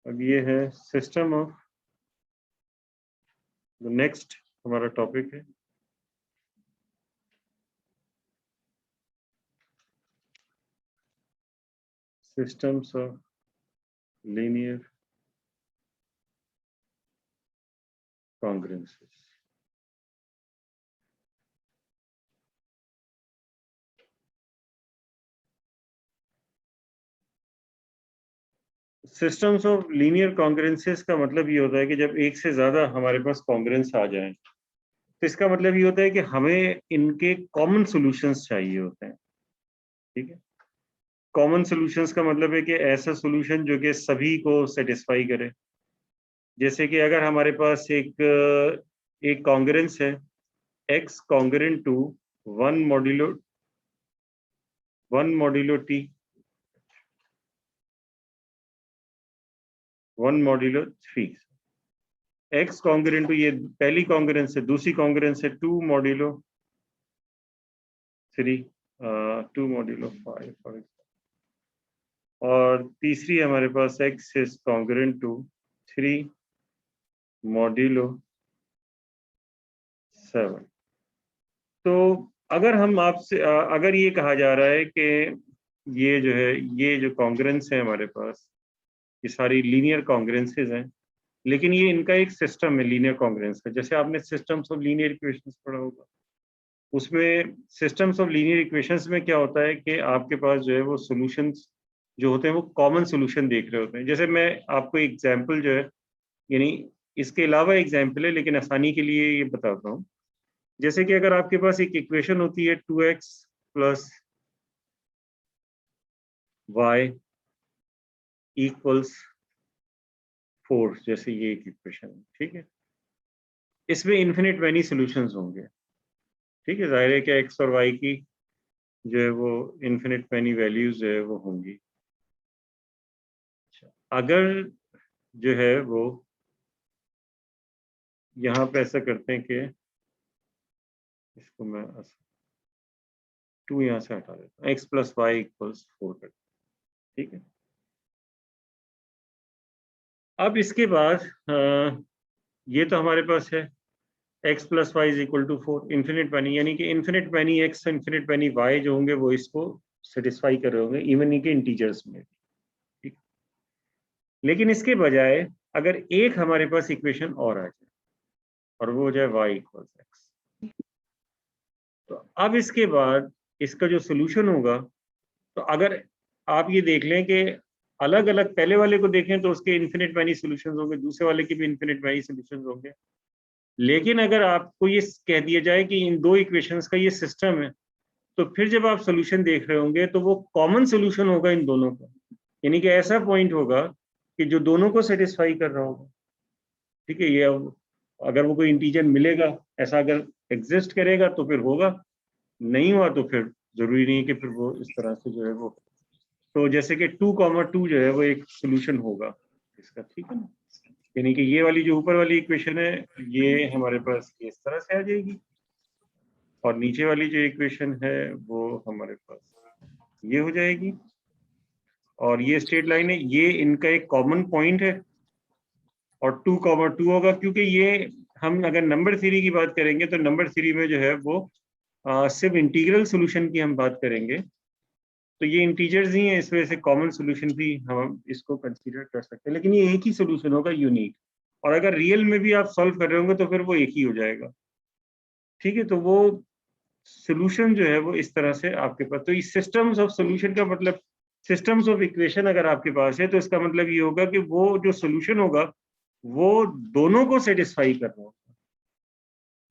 अब ये है सिस्टम ऑफ, नेक्स्ट हमारा टॉपिक है systems of linear congruences. Systems of linear congruences का मतलब ये होता है कि जब एक से ज्यादा हमारे पास कॉन्ग्रेंस आ जाए तो इसका मतलब ये होता है कि हमें इनके कॉमन सॉल्यूशंस चाहिए होते हैं। ठीक है, कॉमन सॉल्यूशंस का मतलब है कि ऐसा सॉल्यूशन जो कि सभी को सेटिस्फाई करे। जैसे कि अगर हमारे पास एक कॉन्ग्रेंस है x congruent to 1 modulo t 1 modulo 3, x congruent to, ये पहली कॉन्ग्रेंस है, दूसरी कॉन्ग्रेंस है 2 मॉड्यूलो 3, 2 मॉड्यूलो 5 फॉर एग्जाम्पल, और तीसरी हमारे पास x is congruent to 3 modulo 7। तो अगर हम आपसे अगर ये कहा जा रहा है कि ये जो है, ये जो कॉन्ग्रेंस है हमारे पास, ये सारी लीनियर कॉन्ग्रेंसेस हैं, लेकिन ये इनका एक सिस्टम है लीनियर कॉन्ग्रेंस का। जैसे आपने सिस्टम्स ऑफ लीनियर इक्वेशंस पढ़ा होगा, उसमें सिस्टम्स ऑफ लीनियर इक्वेशंस में क्या होता है कि आपके पास जो है वो सॉल्यूशंस जो होते हैं वो कॉमन सॉल्यूशन देख रहे होते हैं। जैसे मैं आपको एग्जांपल जो है, यानी इसके अलावा एग्जांपल है लेकिन आसानी के लिए ये बताता हूँ। जैसे कि अगर आपके पास एक इक्वेशन होती है 2x प्लस y इक्वल्स 4, जैसे ये एक इक्वेशन है, ठीक है, इसमें इन्फिनिट मैनी सॉल्यूशंस होंगे। ठीक है, जाहिर है कि x और y की जो है वो इन्फिनिट मैनी वैल्यूज जो है वो होंगी। अगर जो है वो यहाँ पे ऐसा करते हैं कि इसको मैं 2 यहाँ से हटा देता हूँ, x प्लस वाई इक्वल्स 4 कर, ठीक है। अब इसके बाद ये तो हमारे पास है x plus y is equal to 4 infinite many, यानी कि infinite many x infinite many y जो होंगे वो इसको सेटिस्फाई कर रहे होंगे इवन इनके इंटीजर्स में, ठीक। लेकिन इसके बजाय अगर एक हमारे पास इक्वेशन और आ जाए और वो हो जाए y इक्वल्स x, तो अब इसके बाद इसका जो सोल्यूशन होगा, तो अगर आप ये देख लें कि अलग अलग पहले वाले को देखें तो उसके इन्फिनिट मैनी सॉल्यूशंस होंगे, दूसरे वाले के भी इन्फिनिट मैनी सॉल्यूशंस होंगे। लेकिन अगर आपको ये कह दिया जाए कि इन दो इक्वेशंस का ये सिस्टम है, तो फिर जब आप सोल्यूशन देख रहे होंगे तो वो कॉमन सोल्यूशन होगा इन दोनों का, यानी कि ऐसा पॉइंट होगा कि जो दोनों को सेटिस्फाई कर रहा होगा। ठीक है, ये अगर वो कोई इंटीजर मिलेगा, ऐसा अगर एग्जिस्ट करेगा तो फिर होगा, नहीं हुआ तो फिर जरूरी नहीं कि फिर वो इस तरह से जो है वो, तो जैसे कि 2,2 जो है वो एक सोल्यूशन होगा इसका, ठीक है ना। यानी कि ये वाली जो ऊपर वाली इक्वेशन है ये हमारे पास इस तरह से आ जाएगी, और नीचे वाली जो इक्वेशन है वो हमारे पास ये हो जाएगी, और ये स्ट्रेट लाइन है, ये इनका एक कॉमन पॉइंट है, और 2,2 होगा, क्योंकि ये हम अगर नंबर थ्योरी की बात करेंगे तो नंबर थ्योरी में जो है वो सिर्फ इंटीग्रल सॉल्यूशन की हम बात करेंगे, तो ये इंटीजर्स ही हैं, इस वजह से कॉमन सॉल्यूशन भी हम इसको कंसीडर कर सकते हैं, लेकिन ये एक ही सॉल्यूशन होगा यूनिक, और अगर रियल में भी आप सॉल्व कर रहे होंगे तो फिर वो एक ही हो जाएगा। ठीक है, तो वो सॉल्यूशन जो है वो इस तरह से आपके पास, तो इस सिस्टम्स ऑफ सॉल्यूशन का मतलब, सिस्टम्स ऑफ इक्वेशन अगर आपके पास है तो इसका मतलब ये होगा कि वो जो सॉल्यूशन होगा वो दोनों को सेटिस्फाई कर रहा होगा।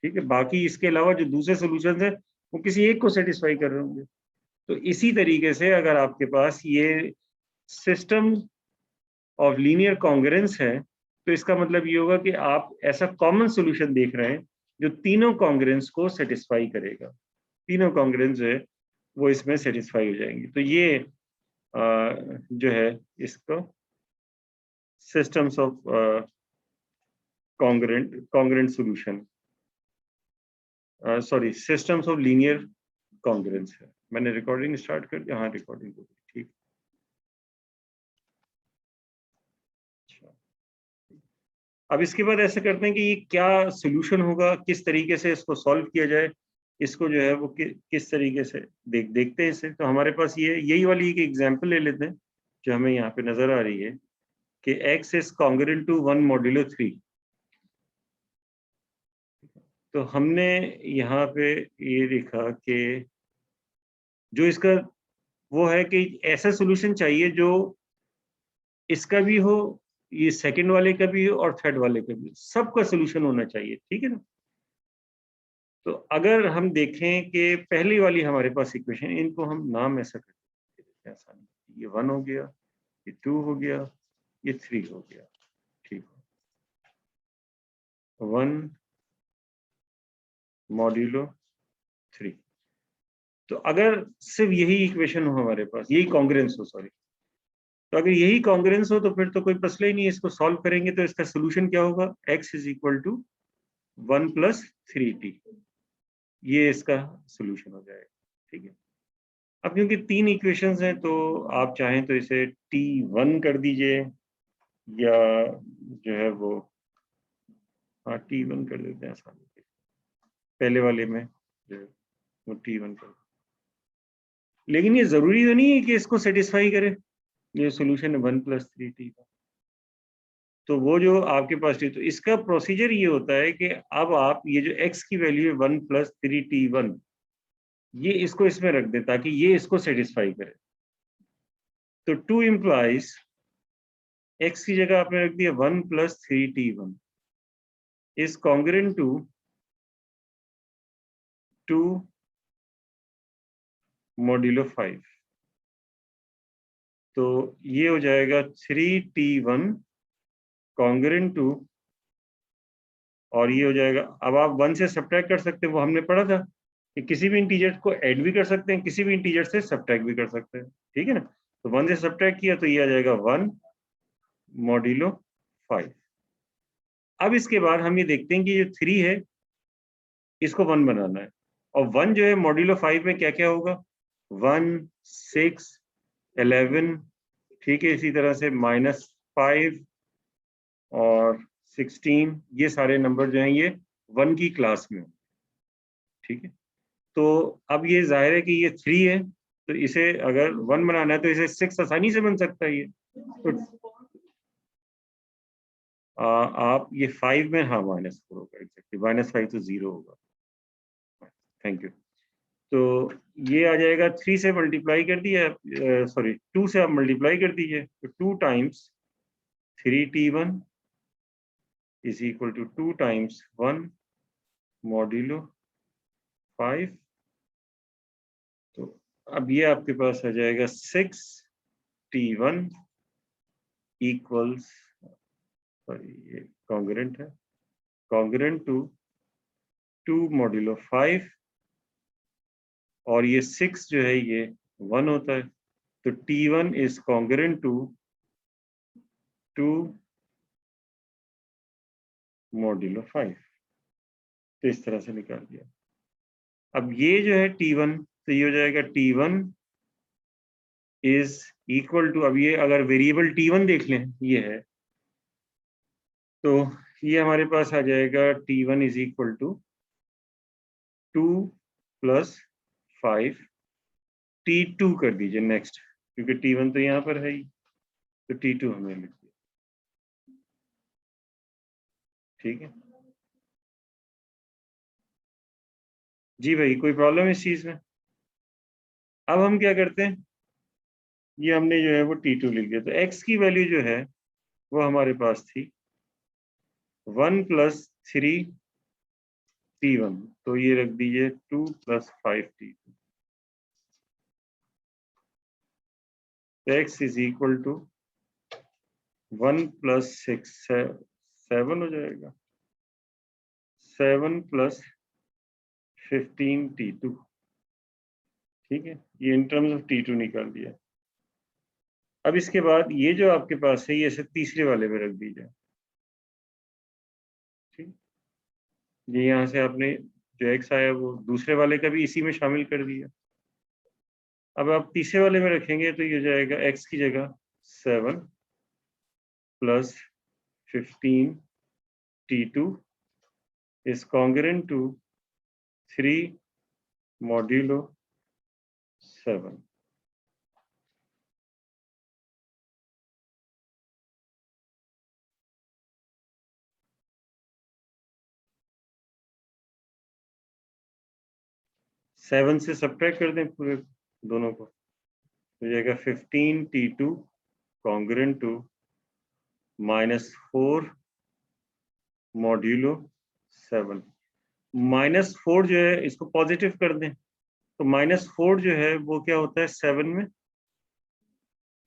ठीक है, बाकी इसके अलावा जो दूसरे सॉल्यूशंस हैं वो किसी एक को सेटिस्फाई कर रहे होंगे। तो इसी तरीके से अगर आपके पास ये सिस्टम ऑफ लीनियर कॉन्ग्रेंस है तो इसका मतलब ये होगा कि आप ऐसा कॉमन सॉल्यूशन देख रहे हैं जो तीनों कॉन्ग्रेंस को सेटिस्फाई करेगा, तीनों कॉन्ग्रेंस जो है वो इसमें सेटिस्फाई हो जाएंगे। तो ये जो है इसको systems of congruent solution, sorry systems of linear congruence है। मैंने रिकॉर्डिंग स्टार्ट कर दिया, हाँ रिकॉर्डिंग हो गई, ठीक। अब इसके बाद ऐसा करते हैं कि ये क्या सोल्यूशन होगा, किस तरीके से इसको सॉल्व किया जाए, इसको जो है वो किस तरीके से देखते हैं इसे। तो हमारे पास ये यही वाली एक एग्जांपल ले लेते हैं जो हमें यहाँ पे नजर आ रही है कि x is congruent to 1 modulo 3। तो हमने यहाँ पे ये देखा कि जो इसका वो है कि ऐसा सोल्यूशन चाहिए जो इसका भी हो, ये सेकंड वाले का भी हो और थर्ड वाले का भी हो, सबका सोल्यूशन होना चाहिए, ठीक है ना। तो अगर हम देखें कि पहली वाली हमारे पास इक्वेशन, इनको हम नाम ऐसा करते हैं आसानी, ये 1 हो गया, ये 2 हो गया, ये 3 हो गया, ठीक है। 1 मॉड्यूलो 3। तो अगर सिर्फ यही इक्वेशन हो हमारे पास, यही कॉन्ग्रुएंस हो, सॉरी, तो अगर यही कॉन्ग्रुएंस हो तो फिर तो कोई मसला ही नहीं है। इसको सॉल्व करेंगे तो इसका सोल्यूशन क्या होगा, x is equal to 1 plus 3t, ये इसका सोल्यूशन हो जाएगा, ठीक है। अब क्योंकि 3 इक्वेशंस हैं तो आप चाहें तो इसे t1 कर दीजिए, या जो है वो, हाँ t1 कर देते हैं आसानी से, पहले वाले में जो है वो t1 कर। लेकिन ये जरूरी तो नहीं है कि इसको सेटिस्फाई करे, ये सोल्यूशन है 1 प्लस 3t का। तो वो जो आपके पास थी, तो इसका प्रोसीजर ये होता है कि अब आप ये जो x की वैल्यू है 1 प्लस 3t1, ये इसको इसमें रख दें ताकि ये इसको सेटिस्फाई करे। तो 2 इम्प्लाइज x की जगह आपने रख दिया 1 plus 3t1 is congruent to 2 modulo 5। तो ये हो जाएगा 3t1 कॉन्ग्रुएंट टू, और ये हो जाएगा, अब आप 1 से सब्ट्रैक्ट कर सकते हैं, वो हमने पढ़ा था कि किसी भी इंटीजर को ऐड भी कर सकते हैं, किसी भी इंटीजर से सब्ट्रैक्ट भी कर सकते हैं, ठीक है ना। तो 1 से सब्ट्रैक्ट किया तो ये आ जाएगा 1 मॉड्यूलो 5। अब इसके बाद हम ये देखते हैं कि जो 3 है इसको 1 बनाना है, और 1 जो है मॉड्यूलो 5 में क्या क्या होगा, 1 6 11, ठीक है, इसी तरह से -5 और 16, ये सारे नंबर जो हैं ये 1 की क्लास में, ठीक है। तो अब ये जाहिर है कि ये 3 है, तो इसे अगर 1 बनाना है तो इसे 6 आसानी से बन सकता है ये। तो आप ये 5 में, हाँ -4 होगा, एग्जैक्टली -5 तो 0 होगा, थैंक यू। तो ये आ जाएगा 3 से मल्टीप्लाई कर दिया, सॉरी 2 से आप मल्टीप्लाई कर दीजिए, तो 2 times 3t1 is equal to 2 times 1 modulo 5। तो अब ये आपके पास आ जाएगा 6t1 इक्वल्स, सॉरी ये कॉन्ग्रुएंट है, कॉन्ग्रुएंट टू 2 मॉड्यूलो 5, और ये 6 जो है ये 1 होता है, तो t1 is congruent to 2 modulo 5। तो इस तरह से निकाल दिया। अब ये जो है t1, तो ये हो जाएगा t1 इज इक्वल टू, अब ये अगर वेरिएबल t1 देख लें ये है, तो ये हमारे पास आ जाएगा t1 is equal to 2 plus 5, t2 कर दीजिए नेक्स्ट, क्योंकि t1 तो यहाँ पर है ही, तो t2 हमें लिख दिया, ठीक है जी भाई। कोई प्रॉब्लम इस चीज में? अब हम क्या करते हैं, ये हमने जो है वो t2 लिख दिया, तो x की वैल्यू जो है वो हमारे पास थी 1 प्लस 3t1, तो ये रख दीजिए 2 प्लस 5t2, तो x is equal to 1 plus 6 7 हो जाएगा, 7 प्लस 15t2, ठीक है, ये इन टर्म्स ऑफ t2 निकाल दिया। अब इसके बाद ये जो आपके पास है ये इसे तीसरे वाले में रख दीजिए, ठीक, ये यहाँ से आपने जो x आया वो दूसरे वाले का भी इसी में शामिल कर दिया। अब आप तीसरे वाले में रखेंगे तो ये हो जाएगा x की जगह 7 plus 15 T2 is congruent to 3 modulo 7. Seven से सब्ट्रैक्ट कर दें पूरे दोनों को, तो जाएगा 15 T2 congruent to -4 मॉड्यूलो 7। -4 जो है इसको पॉजिटिव कर दें, तो -4 जो है वो क्या होता है 7 में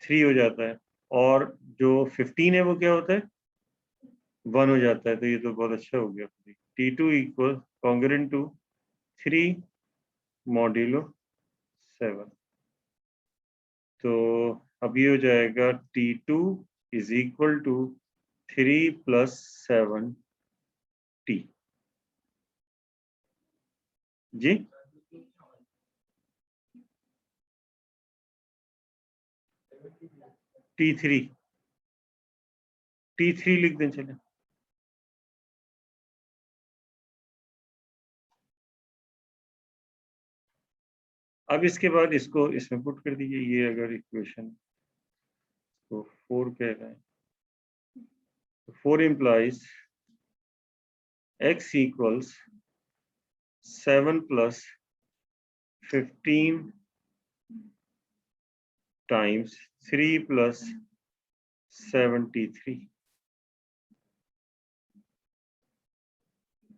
3 हो जाता है, और जो 15 है वो क्या होता है 1 हो जाता है। तो ये तो बहुत अच्छा हो गया। T2 equal congruent to 3 modulo 7। तो अब ये हो जाएगा T2 is equal to 3 + 7T। Ji T3 लिख दें। चले अब इसके बाद इसको इसमें पुट कर दीजिए। ये अगर इक्वेशन तो 4 कह रहे हैं, तो 4 implies x equals 7 + 15 times 3 + 73.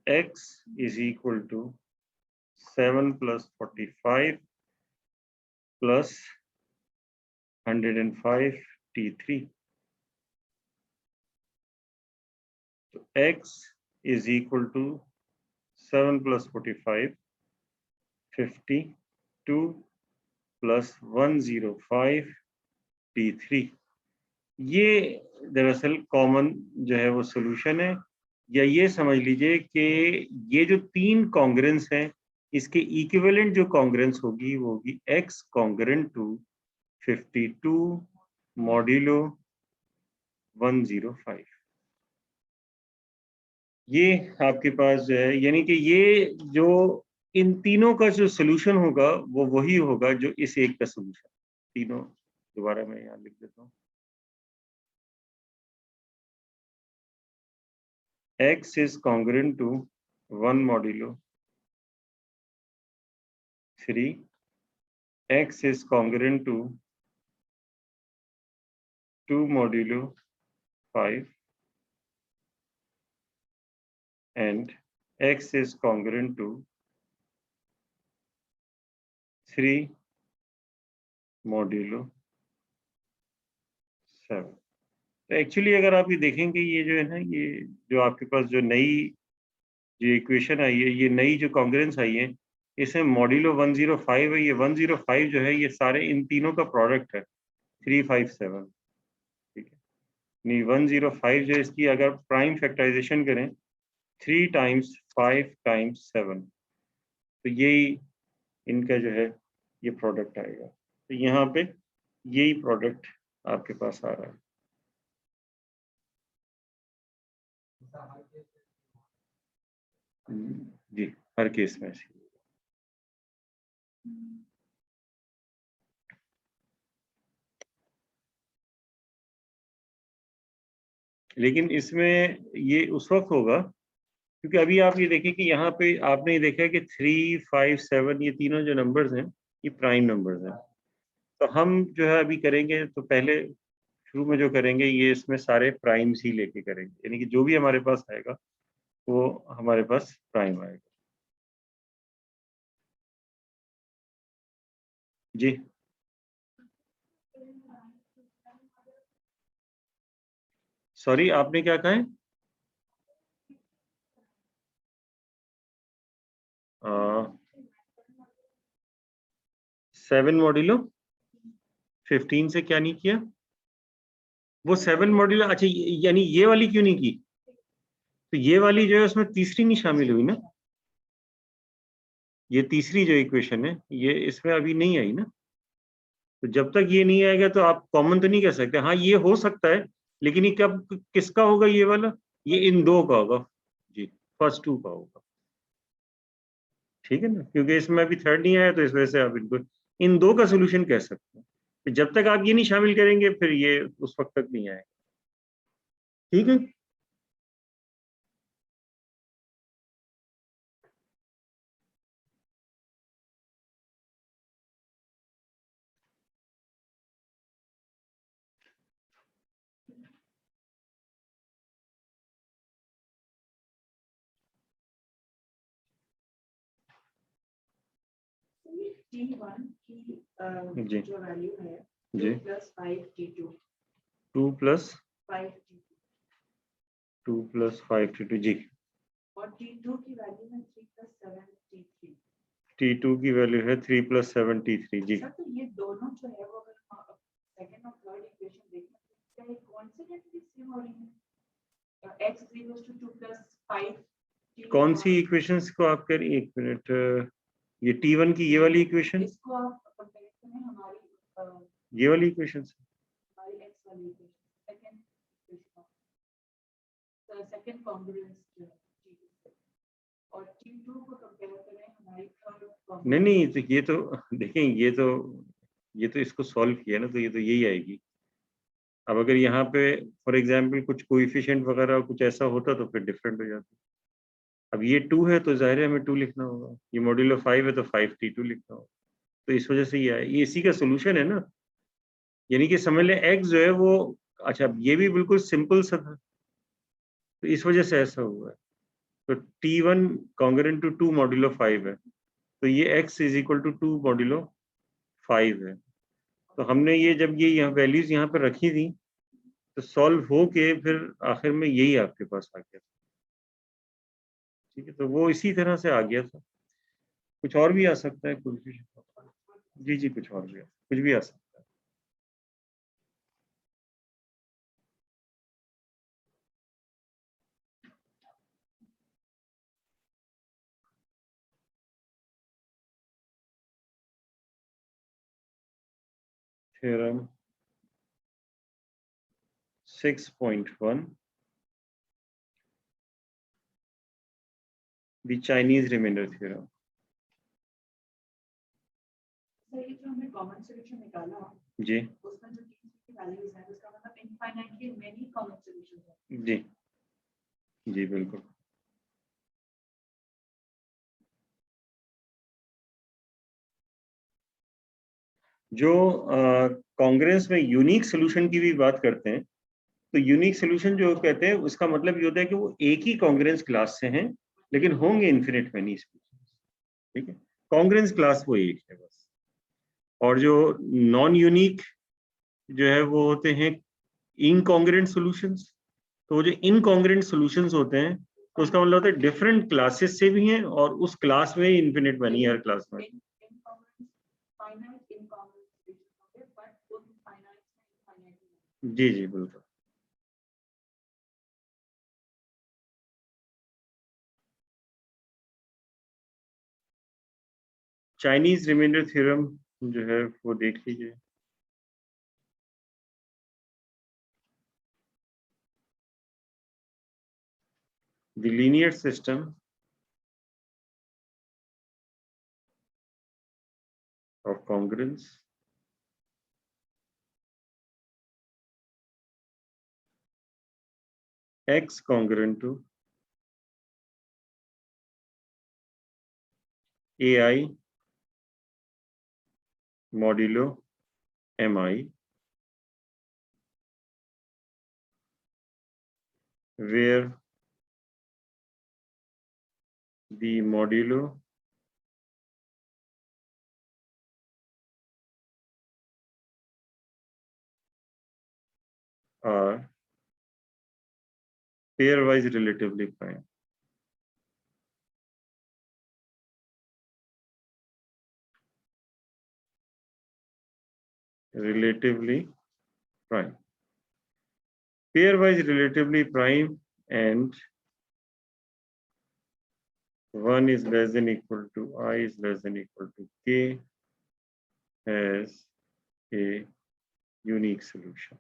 X is equal to 7 + 45 + 105 T3. So X is equal to 7 + 45 52 + 105 T3। ये दरअसल कॉमन जो है वो सोल्यूशन है, या ये समझ लीजिए कि ये जो 3 कॉन्ग्रुएंस हैं इसके इक्विवेलेंट जो कॉन्ग्रुएंस होगी वो होगी x कॉन्ग्रुएंट टू 52 मॉड्यूलो 105। ये आपके पास जो है, यानी कि ये जो इन तीनों का जो सोल्यूशन होगा वो वही होगा जो इस एक का सोल्यूशन। तीनों दोबारा मैं यहाँ लिख देता हूँ। X is congruent to 1 modulo 3. X is congruent to 2 modulo 5. And X is congruent to 3 modulo 7. तो एक्चुअली अगर आप ये देखेंगे, ये जो है ना, ये जो आपके पास जो नई जो इक्वेशन आई है, ये नई जो कॉन्ग्रुएंस आई है, इसमें मॉड्यूलो 105 है। ये 105 जो है ये सारे इन तीनों का प्रोडक्ट है 357। ठीक है, नहीं 105 जो इसकी अगर प्राइम फैक्टराइजेशन करें 3 × 5 × 7, तो यही इनका जो है ये प्रोडक्ट आएगा। तो यहाँ पे यही प्रोडक्ट आपके पास आ रहा है। जी हर केस में ऐसे। लेकिन इसमें ये उस वक्त होगा क्योंकि अभी आप ये देखिए कि यहाँ पे आपने देखा कि 3, 5, 7 ये तीनों जो नंबर्स हैं ये प्राइम नंबर्स हैं। तो हम जो है अभी करेंगे, तो पहले शुरू में जो करेंगे ये इसमें सारे प्राइम्स ही लेके करेंगे, यानी कि जो भी हमारे पास आएगा वो हमारे पास प्राइम आएगा। जी सॉरी, आपने क्या कहा है? 7 मॉड्यूलो 15 से क्या नहीं किया? वो 7 मॉड्यूलो, अच्छा यानी ये वाली क्यों नहीं की? तो ये वाली जो है उसमें तीसरी नहीं शामिल हुई ना, ये तीसरी जो इक्वेशन है ये इसमें अभी नहीं आई ना। तो जब तक ये नहीं आएगा तो आप कॉमन तो नहीं कह सकते। हाँ ये हो सकता है, लेकिन ये कब किसका होगा? ये वाला ये इन दो का होगा, फर्स्ट टू का होगा, ठीक है ना, क्योंकि इसमें अभी थर्ड नहीं आया, तो इस वजह से आप इनको इन दो का सोल्यूशन कह सकते हैं। तो जब तक आप ये नहीं शामिल करेंगे फिर ये उस वक्त तक नहीं आएगा, ठीक है। T1 की जी जो वैल्यू है जी 2 + 5 T2 2 + 5 T2 2 + 5 T2 जी, और T2 की वैल्यू है 3 + 7 T3। T2 की वैल्यू है 3 + 7 T3 जी। सर तो ये दोनों जो है वो अगर सेकंड और थर्ड इक्वेशन देखें तो क्या ये कोइंसिडेंटली सेम हो रही है? x 2 + 5 कौन सी इक्वेशंस को आप कह रही हैं? एक मिनट, ये T1 की ये वाली इक्वेशन, इसको आप कंपेयर करें हमारी ये वाली इक्वेशन से, हमारी x वाली इक्वेशन सेकंड कॉन्ग्रुएंस जो है T2 से, और T2 को कंपेयर करें हमारी थर्ड नहीं नहीं, तो ये तो देखें, ये तो इसको सॉल्व किया ना, तो ये तो यही आएगी। अब अगर यहाँ पे फॉर एग्जांपल कुछ कोएफिशिएंट वगैरह कुछ ऐसा होता तो फिर डिफरेंट हो जाता। अब ये 2 है तो जाहिर है हमें 2 लिखना होगा, ये मॉड्यूलो 5 है तो 5 T2 लिखना होगा, तो इस वजह से ये आया, ये इसी का सोल्यूशन है ना। यानी कि समझ लें x जो है वो, अच्छा ये भी बिल्कुल सिंपल सा था, तो इस वजह से ऐसा हुआ है। तो T1 कॉन्ग्रुएंट टू 2 मॉड्यूलो 5 है, तो ये x = 2 मॉड्यूलो 5 है। तो हमने ये जब ये यहाँ वैल्यूज यहाँ पर रखी थी तो सॉल्व हो के फिर आखिर में यही आपके पास आ गया, ठीक है। तो वो इसी तरह से आ गया था, कुछ और भी आ सकता है कुछ, जी जी कुछ और भी कुछ भी आ सकता है। Theorem 6.1 the Chinese remainder theorem. Sir ये जो हमने कॉमन सॉल्यूशन निकाला जी उसमें जो T3 की वैल्यूज है उसका मतलब इनफाइनाइटली मेनी कॉमन सॉल्यूशंस हैं। जी जी बिल्कुल। जो कांग्रेस में यूनिक सोल्यूशन की भी बात करते हैं, तो यूनिक सोल्यूशन जो कहते हैं उसका मतलब ये होता है कि वो एक ही कांग्रेस क्लास से हैं लेकिन होंगे इन्फिनिट मैनी स्पीशीज, ठीक है। कांग्रेस क्लास वो एक है बस, और जो नॉन यूनिक जो है वो होते हैं इनकॉन्ग्रेंट सॉल्यूशंस। तो वो जो इनकॉन्ग्रेंट सॉल्यूशंस होते हैं तो उसका मतलब होता है डिफरेंट क्लासेस से भी हैं और उस क्लास में इन्फिनिट मैनी हर क्लास में। जी जी बिल्कुल। चाइनीज रिमाइंडर थ्योरम जो है वो देख लीजिए। The linear system of congruence x congruent to ai modulo mi, where the modulo are pairwise relatively prime. Relatively prime. Pairwise relatively prime, and 1 is less than equal to I is less than equal to k has a unique solution.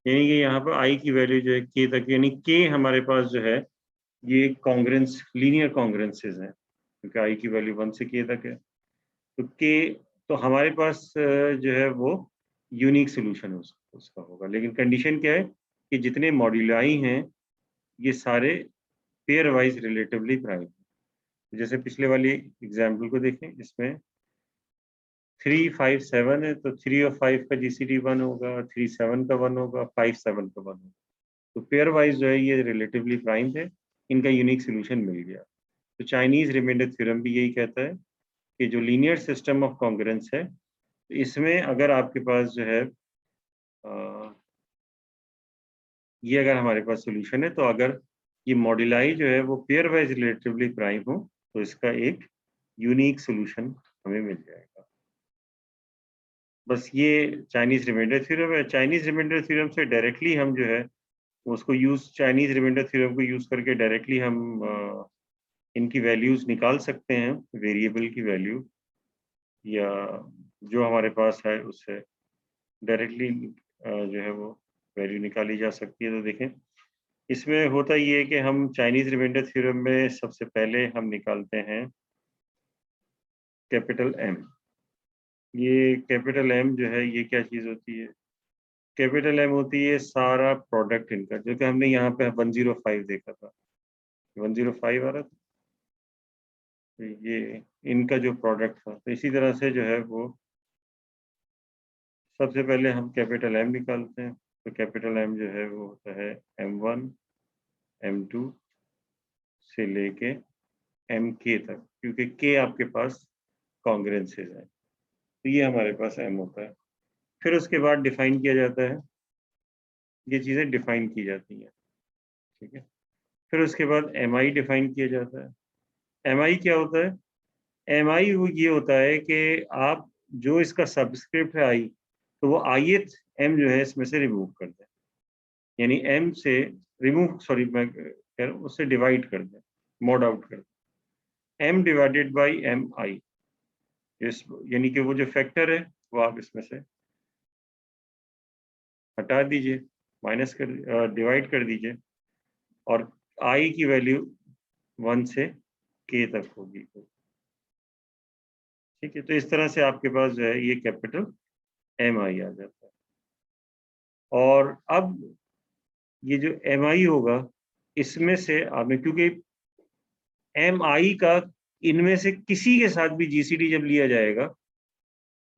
यानी कि यहाँ पर आई की value जो है के तक, यानी के हमारे पास जो है ये कॉन्ग्रेंस लीनियर कॉन्ग्रेंसेस हैं, क्योंकि आई की वैल्यू 1 से के तक है। तो के तो हमारे पास जो है वो यूनिक सोल्यूशन उसका होगा। लेकिन कंडीशन क्या है कि जितने मॉड्यूलाई हैं ये सारे पेयर वाइज रिलेटिवली प्राइम। जैसे पिछले वाली एग्जाम्पल को देखें, इसमें 3, 5, 7 है, तो 3 और 5 का जीसीडी 1 होगा, 3, 7 का 1 होगा, 5, 7 का 1 होगा। तो पेयर वाइज जो है ये रिलेटिवली प्राइम है, इनका यूनिक सोल्यूशन मिल गया। तो चाइनीज रिमाइंडर थ्योरम भी यही कहता है कि जो लीनियर सिस्टम ऑफ कॉन्ग्रेंस है, इसमें अगर आपके पास जो है ये अगर हमारे पास सोल्यूशन है, तो अगर ये मॉड्यूलाई जो है वो पेयर वाइज रिलेटिवली प्राइम हो, तो इसका एक यूनिक सोल्यूशन हमें मिल जाएगा। बस ये चाइनीज रिमाइंडर थ्योरम है। चाइनीज रिमाइंडर थ्योरम से डायरेक्टली हम जो है उसको चाइनीज रिमाइंडर थ्योरम को यूज करके डायरेक्टली हम इनकी वैल्यूज निकाल सकते हैं, वेरिएबल की वैल्यू, या जो हमारे पास है उससे डायरेक्टली जो है वो वैल्यू निकाली जा सकती है। तो देखें, इसमें होता ये है कि हम चाइनीज रिमाइंडर थ्योरम में सबसे पहले हम निकालते हैं कैपिटल एम। ये कैपिटल एम जो है ये क्या चीज़ होती है? कैपिटल एम होती है सारा प्रोडक्ट इनका, जो कि हमने यहाँ पे 105 देखा था, 105 आ रहा था, तो ये इनका जो प्रोडक्ट था। तो इसी तरह से जो है वो सबसे पहले हम कैपिटल एम निकालते हैं। तो कैपिटल एम जो है वो होता है M1 M2 से लेके MK तक, क्योंकि के आपके पास कॉन्ग्रेंसेस है, तो ये हमारे पास एम होता है। फिर उसके बाद डिफाइन किया जाता है, ये चीज़ें डिफाइन की जाती हैं, ठीक है। फिर उसके बाद MI डिफाइन किया जाता है। MI क्या होता है? MI ये होता है कि आप जो इसका सबस्क्रिप्ट है आई, तो वो ith m जो है इसमें से रिमूव कर दें, यानी m से रिमूव, सॉरी मैं कह रहा हूँ, उससे डिवाइड कर दें, मॉड आउट कर दें, m डिवाइडेड बाई MI, यानी कि वो जो फैक्टर है वो आप इसमें से हटा दीजिए, माइनस कर डिवाइड कर दीजिए, और i की वैल्यू 1 से k तक होगी, ठीक है। तो इस तरह से आपके पास जो है ये कैपिटल MI आ जाता है। और अब ये जो MI होगा, इसमें से आपने, क्योंकि MI का इनमें से किसी के साथ भी GCD जब लिया जाएगा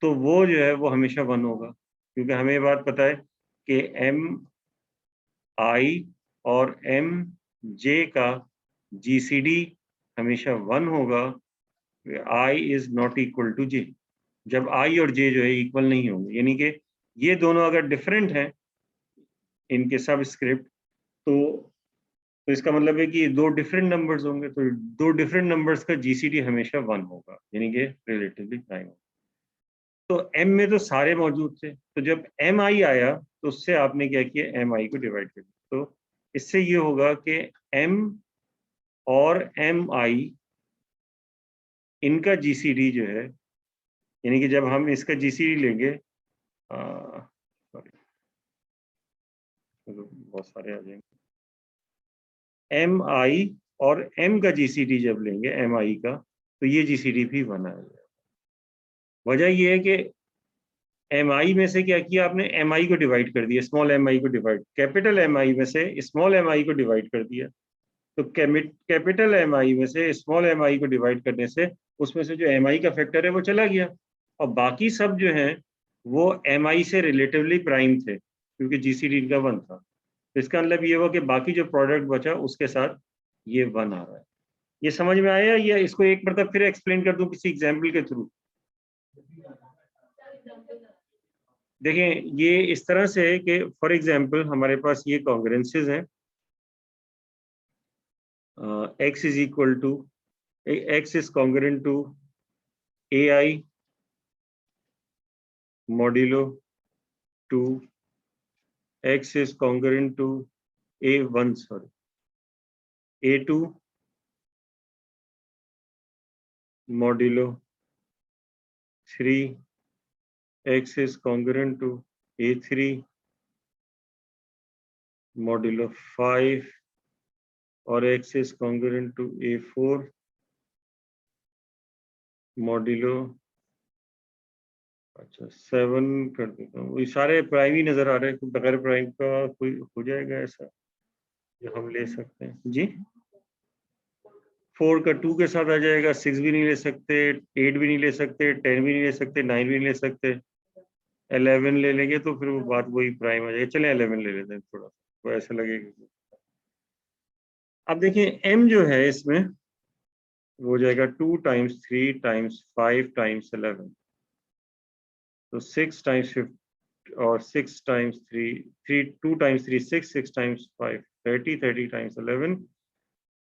तो वो जो है वो हमेशा 1 होगा, क्योंकि हमें ये बात पता है कि MI और MJ का GCD हमेशा 1 होगा, I is not equal to J, जब I और J जो है इक्वल नहीं होंगे, यानी कि ये दोनों अगर डिफरेंट हैं इनके सबस्क्रिप्ट, तो इसका मतलब है कि दो डिफरेंट नंबर्स होंगे, तो दो डिफरेंट नंबर्स का GCD हमेशा 1 होगा, यानी कि रिलेटिवली प्राइम होगा। तो M में तो सारे मौजूद थे, तो जब MI आया तो उससे आपने क्या किया, MI को डिवाइड कर दिया। तो इससे ये होगा कि M और MI इनका GCD जो है, यानी कि जब हम इसका GCD लेंगे, सॉरी बहुत सारे आ जाएंगे, MI और M का GCD जब लेंगे MI का, तो ये GCD भी 1 आ जाएगा। वजह ये है कि MI में से क्या किया आपने, MI को डिवाइड कर दिया, स्मॉल MI को डिवाइड, कैपिटल MI में से स्मॉल MI को डिवाइड कर दिया। तो कैपिटल MI में से स्मॉल MI को डिवाइड करने से उसमें से जो MI का फैक्टर है वो चला गया, और बाकी सब जो हैं वो MI से रिलेटिवली प्राइम थे, क्योंकि GCD इनका 1 था। तो इसका मतलब ये हुआ कि बाकी जो प्रोडक्ट बचा उसके साथ ये 1 आ रहा है। ये समझ में आया, या इसको एक बार फिर एक्सप्लेन कर दूं किसी एग्जाम्पल के थ्रू? देखें, ये इस तरह से है कि फॉर एग्जांपल हमारे पास ये कॉन्ग्रेंसेस हैं, x is equal to, x is congruent to AI modulo 2, x is congruent to A1, sorry A2 modulo 3, x is congruent to A3 modulo 5 और x is congruent to A4 modulo, अच्छा 7 कर देता हूँ। ये सारे prime ही नजर आ रहे हैं, बगैर प्राइम का कोई हो जाएगा ऐसा जो हम ले सकते हैं जी? 4 का 2 के साथ आ जाएगा, 6 भी नहीं ले सकते, 8 भी नहीं ले सकते, 10 भी नहीं ले सकते, 9 भी नहीं ले सकते, 11 ले लेंगे तो फिर वो बात वही प्राइम आ जाएगी। चले 11 ले लेते हैं, थोड़ा तो ऐसा लगेगा। अब देखिए m जो है इसमें वो हो जाएगा 2 टाइम्स 3 टाइम्स 5 टाइम्स 11, तो 6 टाइम्स 5 और 6 टाइम्स 3 2 टाइम्स 3 6 टाइम्स 5 30 टाइम्स 11,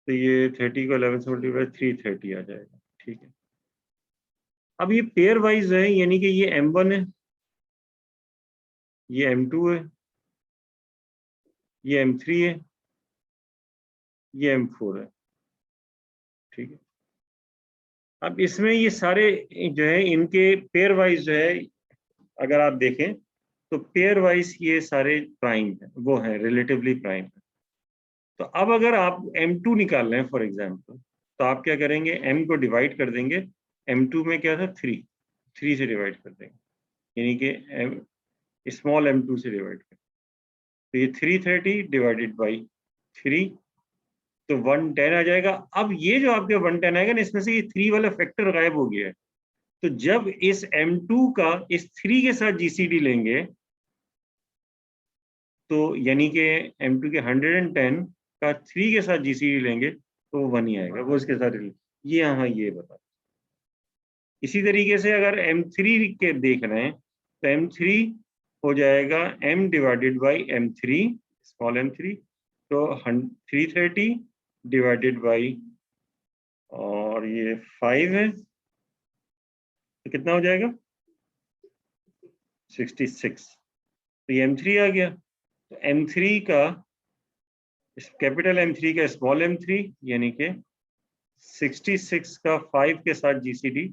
तो ये 30 को 11 से मल्टीप्लाई 330 आ जाएगा। ठीक है, अब ये पेयर वाइज है, यानी कि ये m1 है, ये m2 है, ये m3 है, ये m4 है। ठीक है, अब इसमें ये सारे जो है इनके पेयर वाइज जो है अगर आप देखें तो पेयर वाइज ये सारे प्राइम है, वो है रिलेटिवली प्राइम है। तो अब अगर आप m2 निकाल रहे हैं फॉर एग्जांपल, तो आप क्या करेंगे, m को डिवाइड कर देंगे, m2 में क्या था 3 से डिवाइड कर देंगे, यानी कि स्मॉल m2 से डिवाइड कर, तो ये 330 डिवाइडेड बाई 3, तो 110 आ जाएगा। अब ये जो आपके 110 आएगा ना, इसमें से ये 3 वाला फैक्टर गायब हो गया है, तो जब इस m2 का इस 3 के साथ जीसीडी लेंगे, तो यानी कि m2 के 110 का 3 के साथ जीसीडी लेंगे तो वो 1 ही आएगा, वो इसके साथ ये यहाँ ये बता। इसी तरीके से अगर m3 के देख रहे हैं तो m3 हो जाएगा m divided by m3 small m3, तो 330 डिवाइडेड बाई और ये 5 है, तो कितना हो जाएगा 66, तो ये m3 आ गया। तो m3 का कैपिटल M3 का स्मॉल m3 यानी कि 66 का 5 के साथ जीसीडी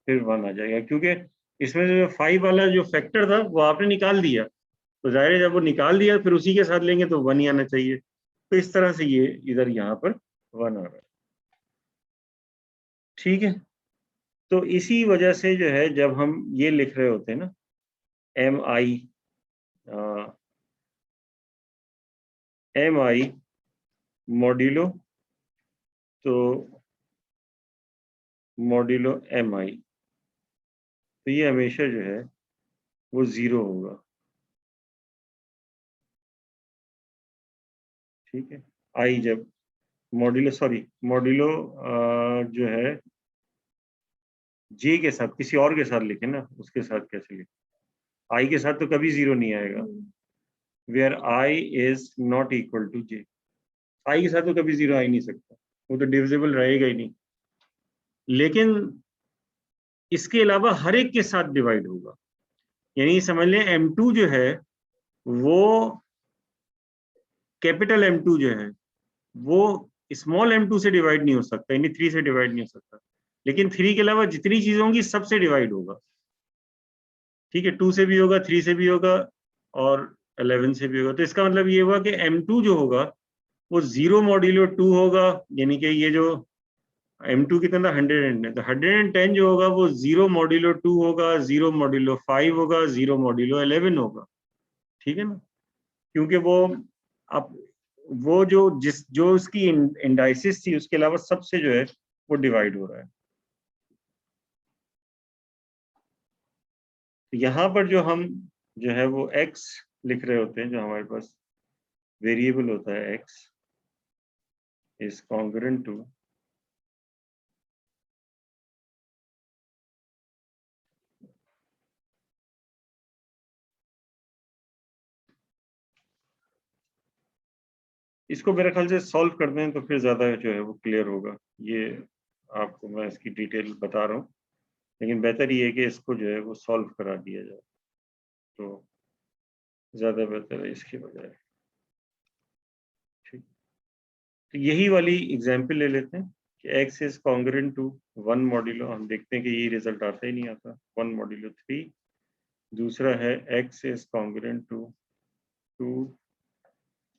फिर 1 आ जाएगा, क्योंकि इसमें जो 5 वाला जो फैक्टर था वो आपने निकाल दिया, तो जाहिर है जब वो निकाल दिया फिर उसी के साथ लेंगे तो 1 ही आना चाहिए, तो इस तरह से ये इधर यहाँ पर 1 आ रहा है। ठीक है, तो इसी वजह से जो है जब हम ये लिख रहे होते हैं ना एम आई मॉड्यूलो, तो मॉड्यूलो एम आई, तो ये हमेशा जो है वो 0 होगा। ठीक है, आई जब मॉड्यूलो जो है जे के साथ किसी और के साथ लिखे ना, उसके साथ कैसे लिखे, आई के साथ तो कभी 0 नहीं आएगा, where i is not equal to j, i के साथ तो कभी 0 आ ही नहीं सकता, वो तो डिविजिबल रहेगा ही नहीं। लेकिन इसके अलावा हर एक के साथ डिवाइड होगा, यानी समझ लें M2 जो है वो कैपिटल M2 जो है वो स्मॉल m2 से डिवाइड नहीं हो सकता, यानी 3 से डिवाइड नहीं हो सकता, लेकिन 3 के अलावा जितनी चीजें होंगी सबसे डिवाइड होगा। ठीक है, 2 से भी होगा, 3 से भी होगा और 11 से भी होगा, तो इसका मतलब ये हुआ कि m2 जो होगा वो 0 मॉड्यूलो 2 होगा, यानी कि ये जो m2 कितना था 110, तो 110 जो होगा वो 0 मॉड्यूलो 2 होगा, 0 मॉड्यूलो 5 होगा, 0 मॉड्यूलो 11 होगा। ठीक है ना, क्योंकि वो अब वो जो उसकी इंडाइसिस थी उसके अलावा सबसे जो है वो डिवाइड हो रहा है। तो यहाँ पर जो हम जो है वो x लिख रहे होते हैं, जो हमारे पास वेरिएबल होता है x इज कॉन्ग्रुएंट टू इसको मेरे ख्याल से सॉल्व कर दें तो फिर ज्यादा जो है वो क्लियर होगा। ये आपको मैं इसकी डिटेल बता रहा हूँ, लेकिन बेहतर ये है कि इसको जो है वो सॉल्व करा दिया जाए, तो ज्यादा बेहतर है इसकी बजाय। ठीक, तो यही वाली एग्जाम्पल ले लेते हैं कि x is congruent to 1 modulo, हम देखते हैं कि ये रिजल्ट आता ही नहीं आता, 1 मॉड्यूलो 3। दूसरा है x is congruent to 2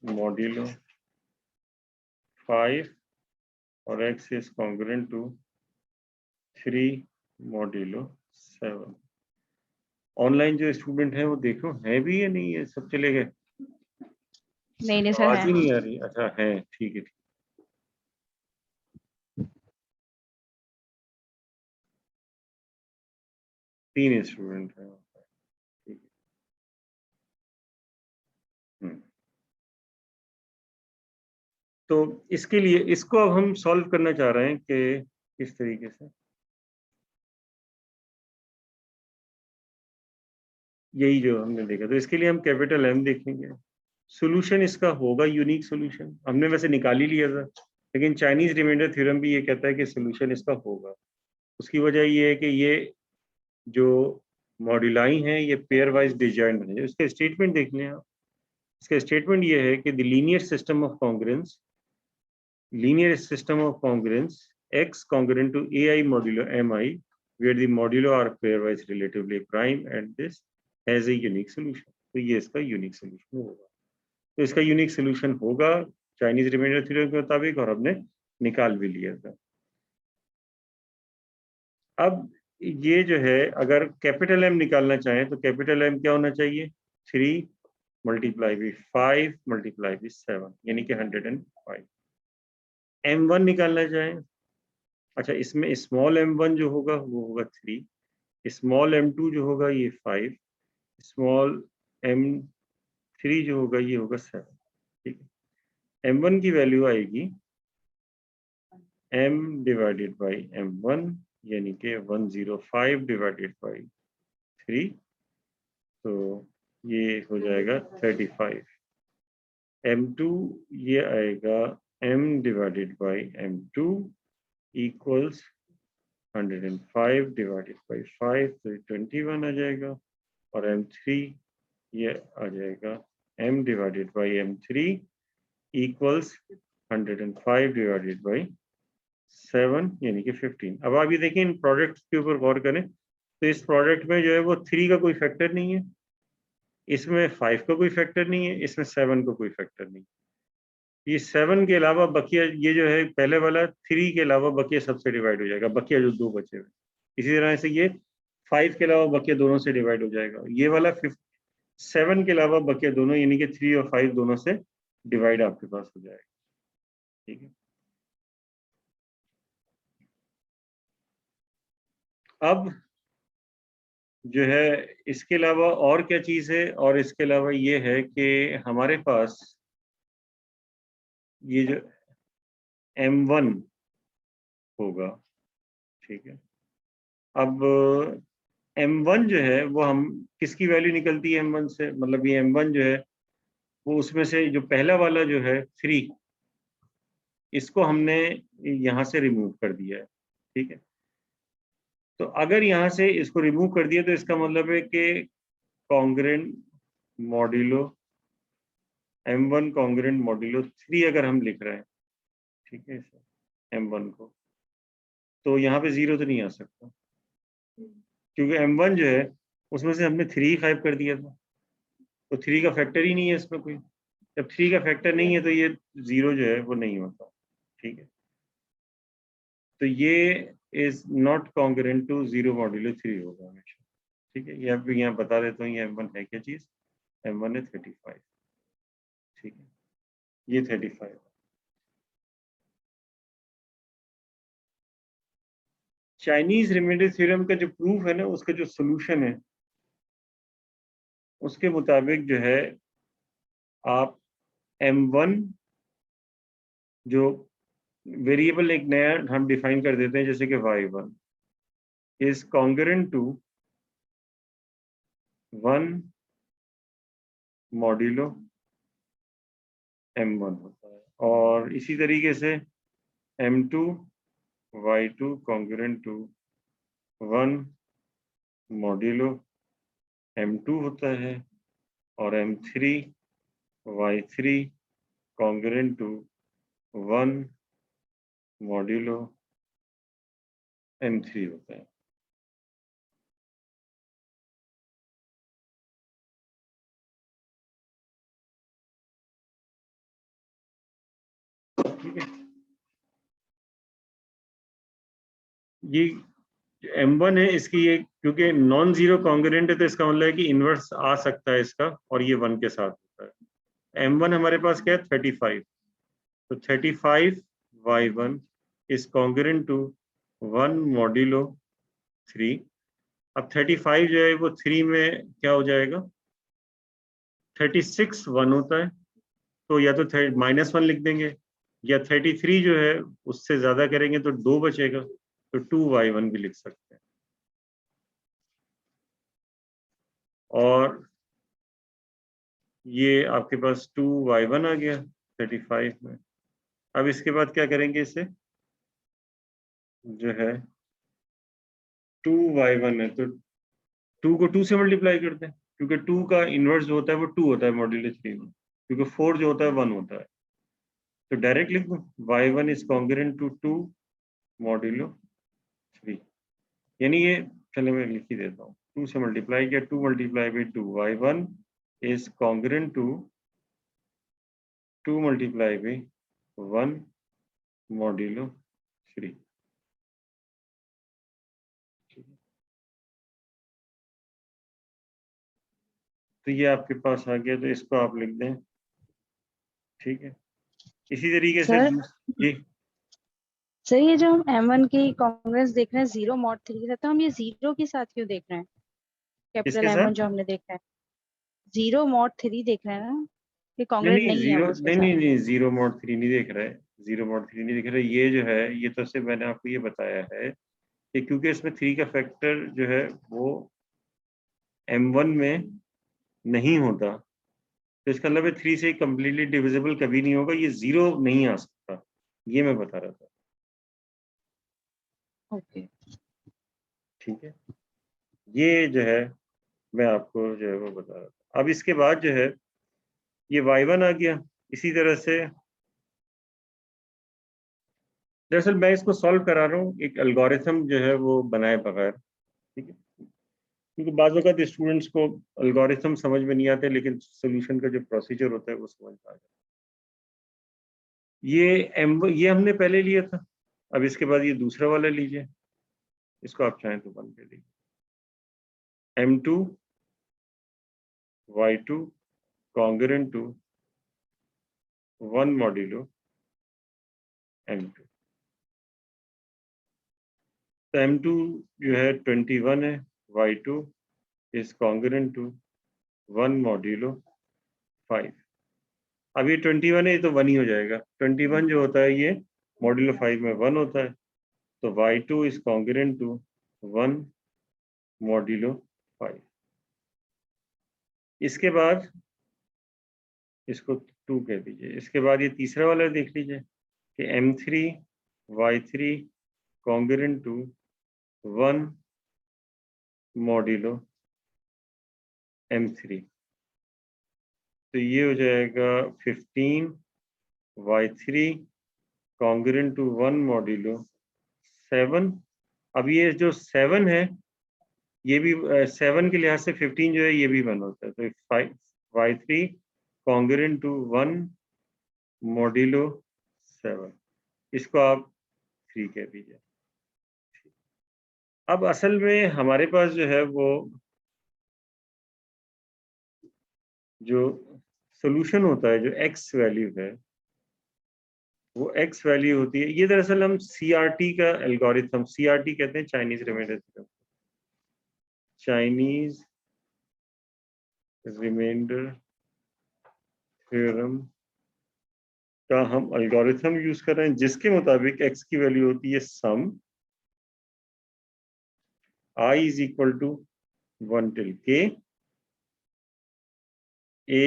modulo 5 और x is congruent to 3 modulo 7। Online जो स्टूडेंट है वो देखो है भी या नहीं, है सब चले गए? नहीं सर आवाज है। ही नहीं आ रही। अच्छा है, ठीक है। 3 स्टूडेंट है, ठीक है। तो इसके लिए इसको अब हम सॉल्व करना चाह रहे हैं कि किस तरीके से, यही जो हमने देखा। तो इसके लिए हम कैपिटल M देखेंगे। सॉल्यूशन इसका होगा यूनिक सॉल्यूशन, हमने वैसे निकाल ही लिया था, लेकिन चाइनीज रिमाइंडर थ्योरम भी ये कहता है कि सॉल्यूशन इसका होगा। उसकी वजह ये है कि ये जो मॉड्यूलाई हैं ये पेयर वाइज डिजाइन है। इसके स्टेटमेंट देख लें आप। इसका स्टेटमेंट ये है कि the linear system of congruence, linear system of congruence x congruent to ai modulo mi, where the modulo are pairwise relatively prime, and this has a unique solution। तो ये इसका यूनिक सोल्यूशन होगा। तो इसका unique solution होगा Chinese remainder theorem के मुताबिक, और हमने निकाल भी लिया था। अब ये जो है, अगर कैपिटल M निकालना चाहें तो कैपिटल M क्या होना चाहिए? 3 मल्टीप्लाई बाई 5 मल्टीप्लाई बाई 7, यानी कि 105। M1 निकालना चाहें, अच्छा इसमें स्मॉल m1 जो होगा वो होगा 3, स्मॉल m2 जो होगा ये 5, स्मॉल m3 जो होगा ये होगा 7। ठीक है। m1 की वैल्यू आएगी m डिवाइडेड बाई m1, यानी कि 105 डिवाइडेड बाई 3, तो ये हो जाएगा 35। m2 ये आएगा m divided by m2 equals 105 divided by 5, तो 21 आ जाएगा। और m3 ये आ जाएगा m divided by m3 equals 105 divided by 7, यानी कि 15। अब आप ये देखिए, इन प्रोडक्ट के ऊपर गौर करें तो इस प्रोडक्ट में जो है वो 3 का कोई फैक्टर नहीं है, इसमें 5 का कोई फैक्टर नहीं है, इसमें 7 का कोई फैक्टर नहीं। ये 7 के अलावा बकिया, ये जो है पहले वाला 3 के अलावा बकिया सबसे डिवाइड हो जाएगा, बकिया जो 2 बचे हुए। इसी तरह से ये 5 के अलावा बकिया दोनों से डिवाइड हो जाएगा। ये वाला 7 के अलावा बकिया दोनों, यानी कि 3 और 5 दोनों से डिवाइड आपके पास हो जाएगा। ठीक है। अब जो है इसके अलावा और क्या चीज है, और इसके अलावा ये है कि हमारे पास ये जो m1 होगा, ठीक है। अब m1 जो है वो हम किसकी वैल्यू निकलती है m1 से, मतलब ये m1 जो है वो उसमें से जो पहला वाला जो है 3, इसको हमने यहाँ से रिमूव कर दिया है। ठीक है। तो अगर यहाँ से इसको रिमूव कर दिया तो इसका मतलब है कि congruent modulo m1 congruent modulo 3 अगर हम लिख रहे हैं, ठीक है, m1 को, तो यहाँ पे 0 तो नहीं आ सकता, क्योंकि m1 जो है उसमें से हमने 3 गायब कर दिया था, तो 3 का फैक्टर ही नहीं है इसमें कोई। जब 3 का फैक्टर नहीं है तो ये 0 जो है वो नहीं होता। ठीक है। तो ये is not congruent to 0 modulo 3 होगा हमेशा। ठीक है। ये भी यहाँ बता देता हूँ, ये m1 है क्या चीज, m1 है 35। ठीक है, ये 35। चाइनीज रिमाइंडर थ्योरम का जो प्रूफ है ना, उसका जो सोल्यूशन है, उसके मुताबिक जो है आप m1 जो वेरिएबल एक नया हम डिफाइन कर देते हैं, जैसे कि y1 is congruent to 1 modulo m1 होता है, और इसी तरीके से m2 y2 congruent to 1 modulo m2 होता है, और m3 y3 congruent to 1 modulo m3 होता है। ठीक है, ये M1 है, इसकी ये क्योंकि नॉन जीरो कॉन्ग्रुएंट है तो इसका मतलब है कि इनवर्स आ सकता है इसका, और ये 1 के साथ होता है। M1 हमारे पास क्या है 35, तो 35y1 is congruent to 1 modulo 3। अब 35 जो है वो 3 में क्या हो जाएगा, 36 1 होता है, तो या तो -1 लिख देंगे, या 33 जो है उससे ज्यादा करेंगे तो 2 बचेगा, तो 2y1 भी लिख सकते हैं। और ये आपके पास 2y1 आ गया 35 में। अब इसके बाद क्या करेंगे, इसे जो है 2y1 है तो 2 को 2 से मल्टीप्लाई करते हैं, क्योंकि 2 का इनवर्स जो होता है वो 2 होता है मॉड्यूलो 3 में, क्योंकि 4 जो होता है 1 होता है। तो डायरेक्ट लिख दो y1 is congruent to 2 modulo 3, यानी ये, चलो मैं लिख ही देता हूँ, 2 से मल्टीप्लाई किया, 2 multiply by 2, y1 is congruent to 2 multiply by 1 modulo 3। तो ये आपके पास आ गया, तो इसको आप लिख दें। ठीक है, इसी तरीके से सर जी सर ये जो हम M1 की कांग्रेस देख रहे हैं 0 mod 3 के साथ, तो हम ये 0 के साथ क्यों देख रहे हैं? किसके कैपिटल M1 साथ? जो हमने देखा है 0 mod 3 देख रहे हैं ना, ये नहीं कांग्रेस नहीं नहीं है जीरो, वो उसके नहीं साथ। नहीं नहीं, 0 mod 3 नहीं देख रहे, 0 mod 3 नहीं देख रहे। ये जो है ये तो सिर्फ मैंने आपको ये बताया है कि क्योंकि इसमें 3 का फैक्टर जो है वो M1 में नहीं होता, तो इसका मतलब है 3 से कम्प्लीटली डिविजिबल कभी नहीं होगा, ये 0 नहीं आ सकता, ये मैं बता रहा था। ओके। ठीक है, ये जो है मैं आपको जो है वो बता रहा था। अब इसके बाद जो है ये y1 आ गया। इसी तरह से दरअसल मैं इसको सॉल्व करा रहा हूँ एक एल्गोरिथम जो है वो बनाए बगैर। ठीक है, क्योंकि बाज़ वक़्त स्टूडेंट्स को एल्गोरिथम समझ में नहीं आते, लेकिन सॉल्यूशन का जो प्रोसीजर होता है वो समझ में आ जाता है। ये हमने पहले लिया था, अब इसके बाद ये दूसरा वाला लीजिए, इसको आप चाहें तो 1 ले लीजिए। M2 y2 congruent to 1 modulo M2। तो M2 जो है 21 है, y2 is congruent to 1 modulo 5। अब ये 21 है, ये तो 1 ही हो जाएगा। 21 जो होता है ये मॉड्यूलो 5 में 1 होता है, तो y2 is congruent to 1 modulo 5। इसके बाद इसको 2 कह दीजिए। इसके बाद ये तीसरा वाला देख लीजिए कि M3 y3 congruent to 1 modulo M3, तो ये हो जाएगा 15 y3 कॉन्ग्रुएंट टू 1 मॉड्यूलो 7। अब ये जो 7 है ये भी 7 के लिहाज से 15 जो है ये भी 1 होता है, तो 5 y3 कॉन्ग्रुएंट टू 1 मॉड्यूलो 7, इसको आप 3 कह दीजिए। अब असल में हमारे पास जो है वो जो सोल्यूशन होता है, जो x वैल्यू है वो x वैल्यू होती है, ये दरअसल हम CRT का एल्गोरिथम, CRT कहते हैं Chinese remainder theorem, Chinese remainder theorem का हम एल्गोरिथम यूज कर रहे हैं, जिसके मुताबिक x की वैल्यू होती है sum I is equal to 1 till k a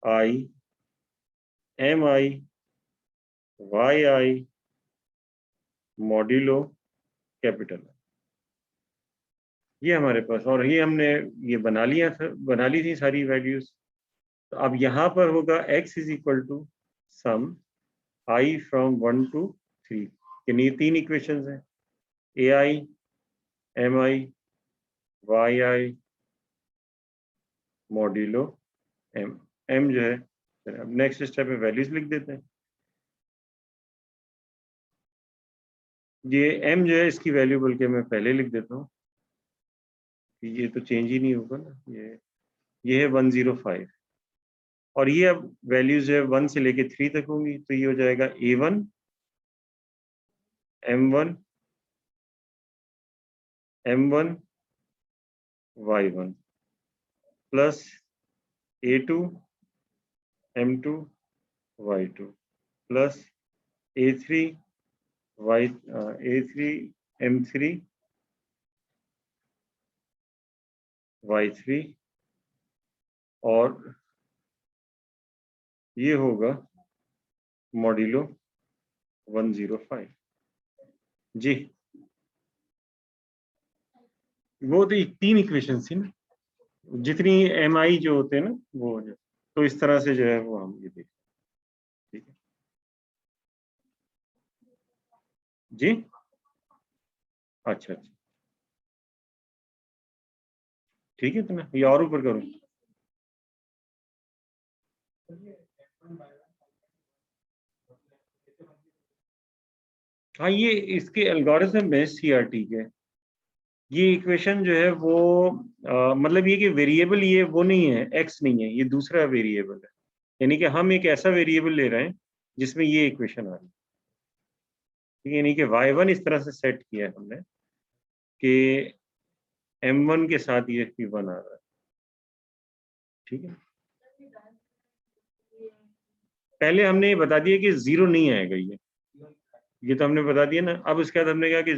I m I y I modulo capital. ये हमारे पास, और ये हमने ये बना ली थी सारी वैल्यूज। तो अब यहाँ पर होगा x is equal to sum I from 1 to 3, यानी ये 3 इक्वेशंस हैं, ai mi yi modulo m। m जो है, अब नेक्स्ट स्टेप में वैल्यूज लिख देते हैं। ये m जो है इसकी वैल्यू बल्कि मैं पहले लिख देता हूँ, ये तो चेंज ही नहीं होगा ना, ये है 105 और ये अब वैल्यूज है 1 से लेके 3 तक होंगी, तो ये हो जाएगा A1 M1 M1 Y1 plus A2 M2 Y2 plus A3 M3 Y3 और ये होगा मॉड्यूलो 105। जी वो तो 3 इक्वेशन थी ना, जितनी MI जो होते हैं ना वो हो जाए, तो इस तरह से जो है वो हम ये देखें। ठीक है जी, अच्छा अच्छा ठीक है, तो मैं ये और ऊपर करूँ। हाँ ये इसके एल्गोरिथम में CRT के ये इक्वेशन जो है वो मतलब ये कि वेरिएबल ये वो नहीं है, x नहीं है, ये दूसरा वेरिएबल है, यानी कि हम एक ऐसा वेरिएबल ले रहे हैं जिसमें ये इक्वेशन आ रही है। ठीक है, यानी कि y1 इस तरह से सेट किया है हमने कि m1 के साथ ये p1 आ रहा है। ठीक है, पहले हमने ये बता दिया कि 0 नहीं आएगा, ये तो हमने बता दिया ना। अब उसके बाद हमने कहा कि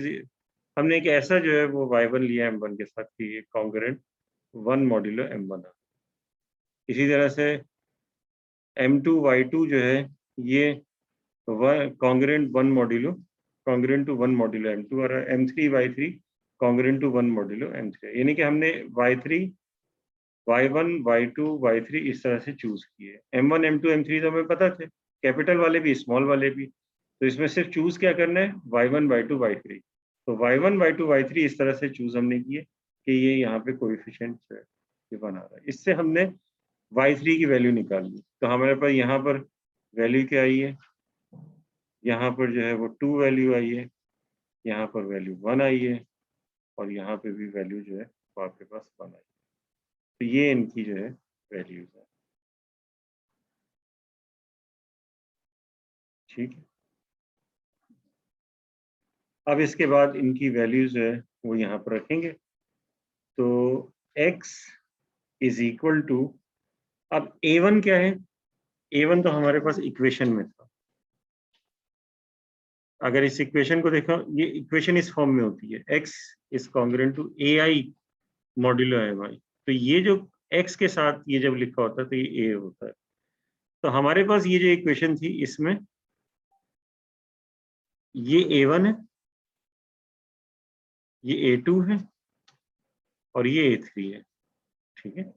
हमने एक ऐसा जो है वो y1 लिया m1 के साथ कि ये कॉन्ग्रुएंट 1 मॉड्यूलो m1 आ। इसी तरह से m2 y2 जो है ये congruent 1 modulo congruent to 1 modulo m2 और m3 y3 congruent to 1 modulo m3, यानी कि हमने y3 y1 y2 y3 इस तरह से चूज किए। m1 m2 m3 तो हमें पता थे, कैपिटल वाले भी स्मॉल वाले भी, तो इसमें सिर्फ चूज क्या करना है y1 y2 y3, तो y1 y2 y3 इस तरह से चूज हमने किए कि ये यहाँ पे कोएफिशिएंट है ये बना रहा है। इससे हमने y3 की वैल्यू निकाल ली, तो हमारे पास यहाँ पर वैल्यू क्या आई है, यहाँ पर जो है वो 2 वैल्यू आई है, यहाँ पर वैल्यू 1 आई है और यहाँ पे भी वैल्यू जो है वो आपके पास 1 आई है। तो ये इनकी जो है वैल्यूज है। ठीक है, अब इसके बाद इनकी वैल्यूज जो है वो यहाँ पर रखेंगे, तो x इज इक्वल टू, अब a1 क्या है, a1 तो हमारे पास इक्वेशन में था। अगर इस इक्वेशन को देखो, ये इक्वेशन इस फॉर्म में होती है x is congruent to ai modulo mi, तो ये जो x के साथ ये जब लिखा होता है तो ये a होता है। तो हमारे पास ये जो इक्वेशन थी इसमें ये a1 है, ये a2 है और ये a3 है। ठीक है,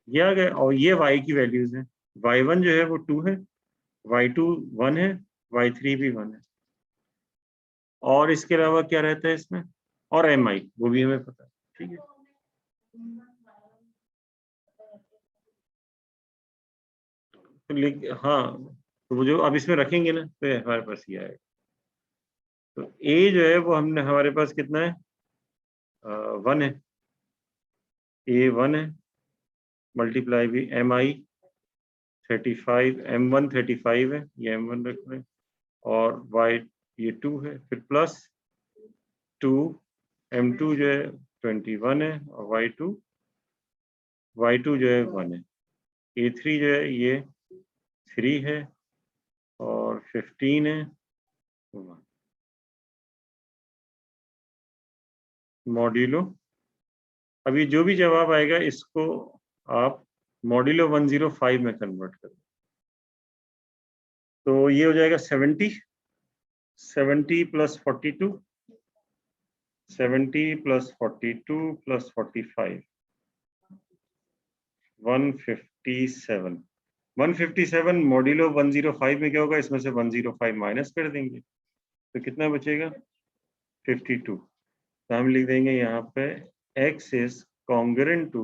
ये आ गए और ये y की वैल्यूज है, y1 जो है वो 2 है, y2 1 है, y3 भी 1 है, और इसके अलावा क्या रहता है इसमें, और mi वो भी हमें पता है। ठीक है, तो हाँ, तो वो जो अब इसमें रखेंगे ना तो हमारे पास ये आएगा। तो a जो है वो हमने हमारे पास कितना है, 1 है, a1 है, मल्टीप्लाई भी mi 35, m1 35 है, ये m1 रख रहे हैं, और y ये 2 है, फिर प्लस 2 m2 जो है 21 है और y2 जो है 1 है, a3 जो है ये 3 है और 15 है 1 मॉड्यूलो। अभी जो भी जवाब आएगा इसको आप मॉड्यूलो 105 में कन्वर्ट करो, तो ये हो जाएगा 70 प्लस 42, 70 प्लस 42 प्लस 45, 157। 157 मॉड्यूलो 105 में क्या होगा, इसमें से 105 माइनस कर देंगे तो कितना बचेगा 52। तो हम लिख देंगे यहाँ पे x is congruent to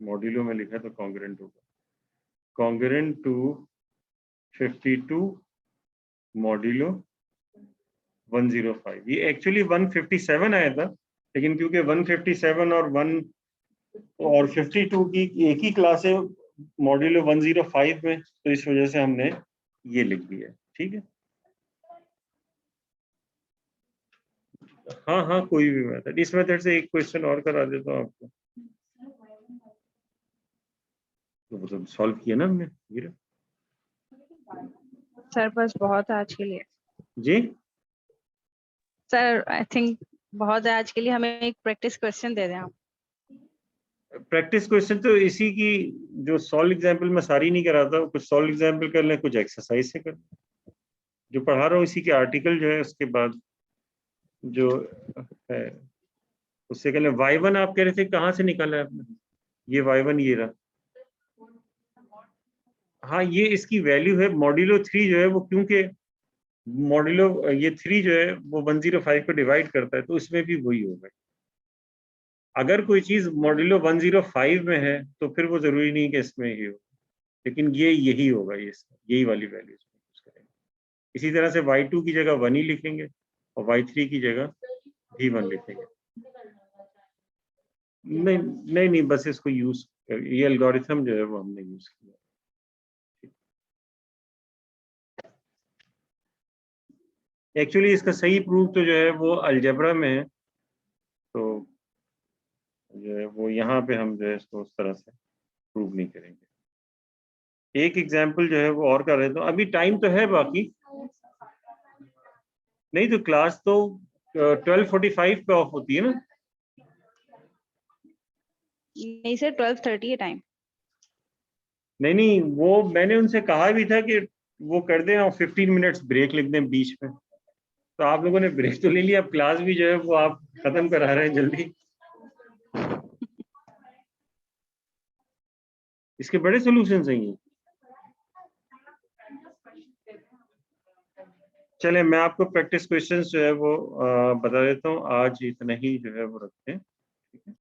modulo में लिखा तो कॉन्ग्रुएंट होगा कॉन्ग्रुएंट टू 52 मॉड्यूलो 105। ये एक्चुअली 157 आया था, लेकिन क्योंकि 157 और 52 की एक ही क्लास है मॉड्यूलो 105 में, तो इस वजह से हमने ये लिख दिया। ठीक है, हाँ हाँ, कोई भी मेथड, इस मेथड से एक क्वेश्चन और करा देता हूँ आपको। तो वो तो सॉल्व किया ना हमने। ये सर बस बहुत है आज के लिए। जी, सर आई थिंक बहुत है आज के लिए, हमें एक प्रैक्टिस क्वेश्चन दे दें आप। प्रैक्टिस क्वेश्चन तो इसी की, जो सॉल्व एग्जाम्पल मैं सारी नहीं कराता, कुछ सॉल्व एग्जाम्पल कर लें, कुछ एक्सरसाइज से कर लें। जो पढ़ा रहा हूँ इसी के आर्टिकल जो है उसके बाद जो है उससे कर लें। y1 आप कह रहे थे कहाँ से निकाला है आपने? ये y1 ये रहा। हाँ, ये इसकी वैल्यू है मॉड्यूलो 3 जो है वो, क्योंकि मॉड्यूलो ये 3 जो है वो 105 को डिवाइड करता है, तो इसमें भी वही होगा। अगर कोई चीज मॉड्यूलो 105 में है तो फिर वो जरूरी नहीं कि इसमें ही हो, लेकिन ये यही होगा, ये यही वाली वैल्यू इसमें यूज करेंगे। इसी तरह से y2 की जगह 1 ही लिखेंगे और y3 की जगह भी 1 लिखेंगे। नहीं नहीं नहीं, बस इसको यूज, ये एल्गोरिथम जो है वो हमने यूज किया। एक्चुअली इसका सही प्रूफ तो जो है वो अलजेब्रा में है, तो जो है वो यहाँ पे हम जो है इसको उस तरह से प्रूव नहीं करेंगे। एक एग्जाम्पल जो है वो और कर रहे थे, अभी टाइम तो है बाकी। नहीं तो क्लास तो 12:45 पे ऑफ होती है ना। नहीं सर 12:30 है टाइम। नहीं नहीं, वो मैंने उनसे कहा भी था कि वो कर दें और 15 मिनट्स ब्रेक लिख दें बीच में, तो आप लोगों ने ब्रेक तो ले लिया, अब क्लास भी जो है वो आप खत्म करा रहे हैं जल्दी। इसके बड़े सोल्यूशन हैं। चले मैं आपको प्रैक्टिस क्वेश्चंस जो है वो बता देता हूँ। आज इतना ही जो है वो रखते हैं।